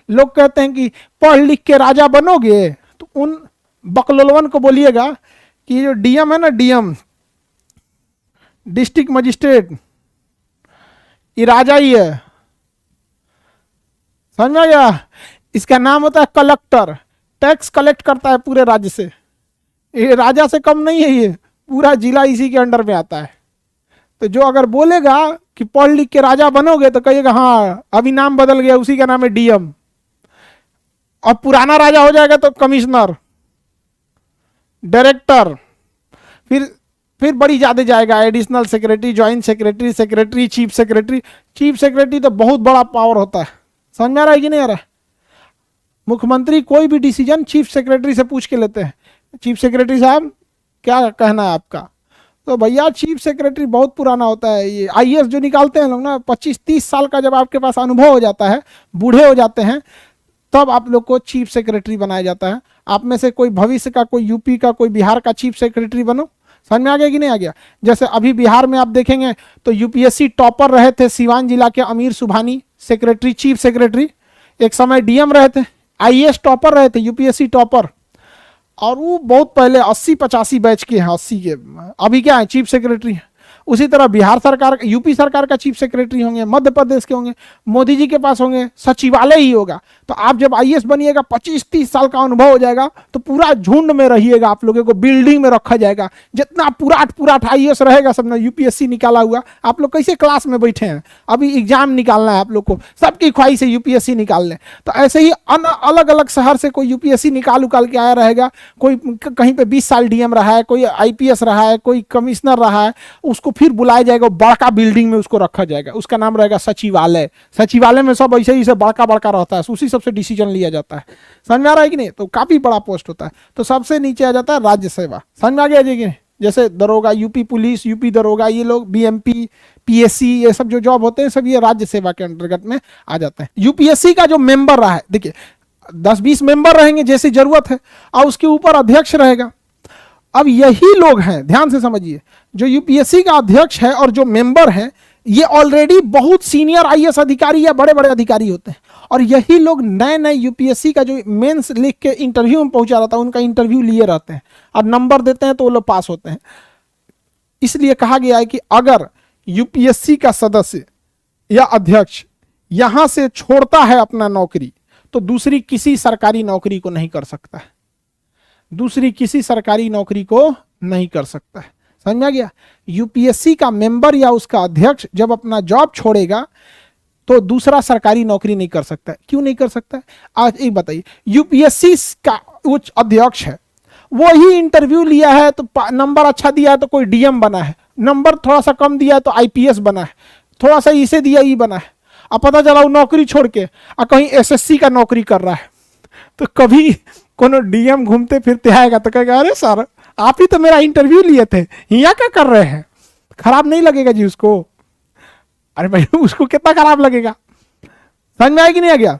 लोग कहते हैं कि पढ़ लिख के राजा बनोगे, तो उन बकलोलवन को बोलिएगा कि जो डीएम है ना, डीएम डिस्ट्रिक्ट मजिस्ट्रेट, ये राजा ही है, समझ में आ गया। इसका नाम होता है कलेक्टर, टैक्स कलेक्ट करता है पूरे राज्य से। ये राजा से कम नहीं है, ये पूरा जिला इसी के अंडर में आता है। तो जो अगर बोलेगा कि पढ़ लिख के राजा बनोगे, तो कहिएगा हाँ अभी नाम बदल गया, उसी का नाम है डीएम। और पुराना राजा हो जाएगा तो कमिश्नर, डायरेक्टर, फिर बड़ी ज्यादा जाएगा, additional secretary, joint secretary, secretary, chief secretary. Chief secretary तो बहुत बड़ा पावर होता है, समझ में आ रहा है कि नहीं आ रहा है। मुख्यमंत्री कोई भी डिसीजन चीफ सेक्रेटरी से पूछ के लेते हैं, चीफ सेक्रेटरी साहब क्या कहना है आपका। तो भैया चीफ सेक्रेटरी बहुत पुराना होता है। ये आईएएस जो निकालते हैं लोग ना, 25-30 साल का जब आपके पास अनुभव हो जाता है, बूढ़े हो जाते हैं, तब आप लोग को चीफ सेक्रेटरी बनाया जाता है। आप में से कोई भविष्य का, कोई यूपी का, कोई बिहार का चीफ सेक्रेटरी बनो। समझ में आ गया कि नहीं आ गया। जैसे अभी बिहार में आप देखेंगे तो यूपीएससी टॉपर रहे थे सिवान जिला के अमीर सुभानी, सेक्रेटरी, चीफ सेक्रेटरी। एक समय डीएम रहे थे, आईएएस टॉपर रहे थे, यूपीएससी टॉपर, और वो बहुत पहले 80-85 बैच के हैं, 80 के, अभी क्या है चीफ सेक्रेटरी हैं। उसी तरह बिहार सरकार, यूपी सरकार का चीफ सेक्रेटरी होंगे, मध्य प्रदेश के होंगे, मोदी जी के पास होंगे, सचिवालय ही होगा। तो आप जब आईएएस बनिएगा, 25-30 साल का अनुभव हो जाएगा, तो पूरा झुंड में रहिएगा, आप लोगों को बिल्डिंग में रखा जाएगा। जितना पुराट आईएएस रहेगा सब ना, यूपीएससी निकाला हुआ। आप लोग कैसे क्लास में बैठे हैं, अभी एग्जाम निकालना है आप लोग को, सबकी ख्वाहिश है यूपीएससी निकाल लें। तो ऐसे ही अलग अलग शहर से कोई यूपीएससी निकाल के आया रहेगा। कोई कहीं पे 20 साल डीएम रहा है, कोई आईपीएस रहा है, कोई कमिश्नर रहा है, उसको फिर बुलाया जाएगा, बड़का बिल्डिंग में उसको रखा जाएगा, उसका नाम रहेगा सचिवालय। सचिवालय में सब ऐसे ही से बड़का रहता है, उसी सबसे डिसीजन लिया जाता है। समझ में आ रहा है कि नहीं। तो काफी बड़ा पोस्ट होता है। तो सबसे नीचे आ जाता है राज्य सेवा। समझ में आ गया जी। जैसे दरोगा, यूपी पुलिस, यूपी दरोगा, ये लोग बीएमपी, पीएससी, ये सब जो जॉब होते हैं सब ये राज्य सेवा के अंतर्गत में आ जाते हैं। यूपीएससी का जो मेंबर रहा है, देखिए 10-20 मेंबर रहेंगे जैसी जरूरत है, और उसके ऊपर अध्यक्ष रहेगा। अब यही लोग हैं, ध्यान से समझिए, जो यूपीएससी का अध्यक्ष है और जो मेंबर है, ये ऑलरेडी बहुत सीनियर आईएएस अधिकारी या बड़े बड़े अधिकारी होते हैं। और यही लोग नए यूपीएससी का जो मेंस लिख के इंटरव्यू में पहुंचा रहता है, उनका इंटरव्यू लिए रहते हैं और नंबर देते हैं, तो वो लोग पास होते हैं। इसलिए कहा गया है कि अगर यूपीएससी का सदस्य या अध्यक्ष यहां से छोड़ता है अपना नौकरी, तो दूसरी किसी सरकारी नौकरी को नहीं कर सकता है, दूसरी किसी सरकारी नौकरी को नहीं कर सकता है। समझ में आ गया। यूपीएससी का मेंबर या उसका अध्यक्ष जब अपना जॉब छोड़ेगा, तो दूसरा सरकारी नौकरी नहीं कर सकता है। क्यों नहीं कर सकता है, आज एक बताइए। यूपीएससी का उच्च अध्यक्ष है, वो ही इंटरव्यू लिया है, तो नंबर अच्छा दिया है तो कोई डीएम बना है, नंबर थोड़ा सा कम दिया है तो आईपीएस बना है, थोड़ा सा इसे दिया ही बना है। अब पता चला वो नौकरी छोड़ के कहीं एसएससी का नौकरी कर रहा है, तो कभी कोनो डीएम घूमते फिरते आएगा तो कहेगा अरे सर आप ही तो मेरा इंटरव्यू लिए थे, यहाँ क्या कर रहे हैं। खराब नहीं लगेगा जी उसको। अरे भाई उसको कितना खराब लगेगा। समझ में आया कि नहीं आ गया।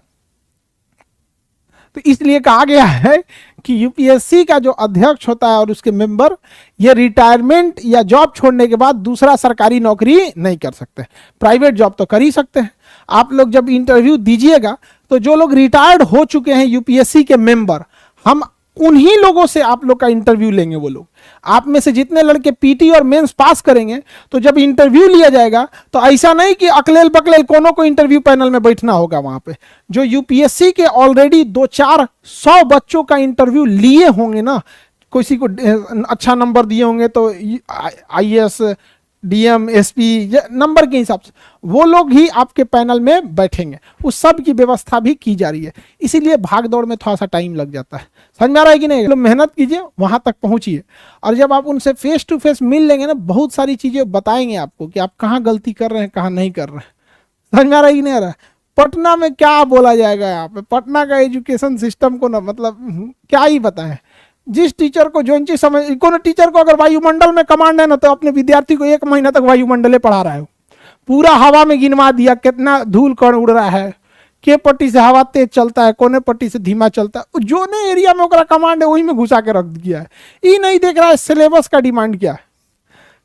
तो इसलिए कहा गया है कि यूपीएससी का जो अध्यक्ष होता है और उसके मेंबर, ये रिटायरमेंट या जॉब छोड़ने के बाद दूसरा सरकारी नौकरी नहीं कर सकते। प्राइवेट जॉब तो कर ही सकते हैं। आप लोग जब इंटरव्यू दीजिएगा, तो जो लोग रिटायर्ड हो चुके हैं यूपीएससी के मेंबर, हम उन्हीं लोगों से आप लोग का इंटरव्यू लेंगे। वो लोग आप में से जितने लड़के पीटी और मेंस पास करेंगे, तो जब इंटरव्यू लिया जाएगा, तो ऐसा नहीं कि अकलेल बकलेल कोनो को इंटरव्यू पैनल में बैठना होगा। वहां पे जो यूपीएससी के ऑलरेडी 200-400 बच्चों का इंटरव्यू लिए होंगे ना, किसी को अच्छा नंबर दिए होंगे तो आईएएस, डीएम, एसपी नंबर के हिसाब से वो लोग ही आपके पैनल में बैठेंगे। उस सब की व्यवस्था भी की जा रही है। इसीलिए भाग दौड़ में थोड़ा सा टाइम लग जाता है। समझ में आ रहा है कि नहीं। मेहनत कीजिए, वहां तक पहुंचिए, और जब आप उनसे फेस टू फेस मिल लेंगे ना, बहुत सारी चीजें बताएंगे आपको कि आप कहाँ गलती कर रहे हैं, कहाँ नहीं कर रहे हैं। समझ में आ रहा है कि नहीं आ रहा है। पटना में क्या बोला जाएगा, यहाँ पे पटना का एजुकेशन सिस्टम को ना, मतलब क्या ही बताएं। जिस टीचर को जो चीज समझ, कोनो टीचर को अगर वायुमंडल में कमांड है ना, तो अपने विद्यार्थी को 1 महीना तक वायुमंडले पढ़ा रहा है। पूरा हवा में गिनवा दिया कितना धूल कण उड़ रहा है, के पट्टी से हवा तेज चलता है, कोने पट्टी से धीमा चलता है। जो ने एरिया में ओकरा कमांड है वही में घुसा के रख दिया है। ये नहीं देख रहा है सिलेबस का डिमांड क्या है।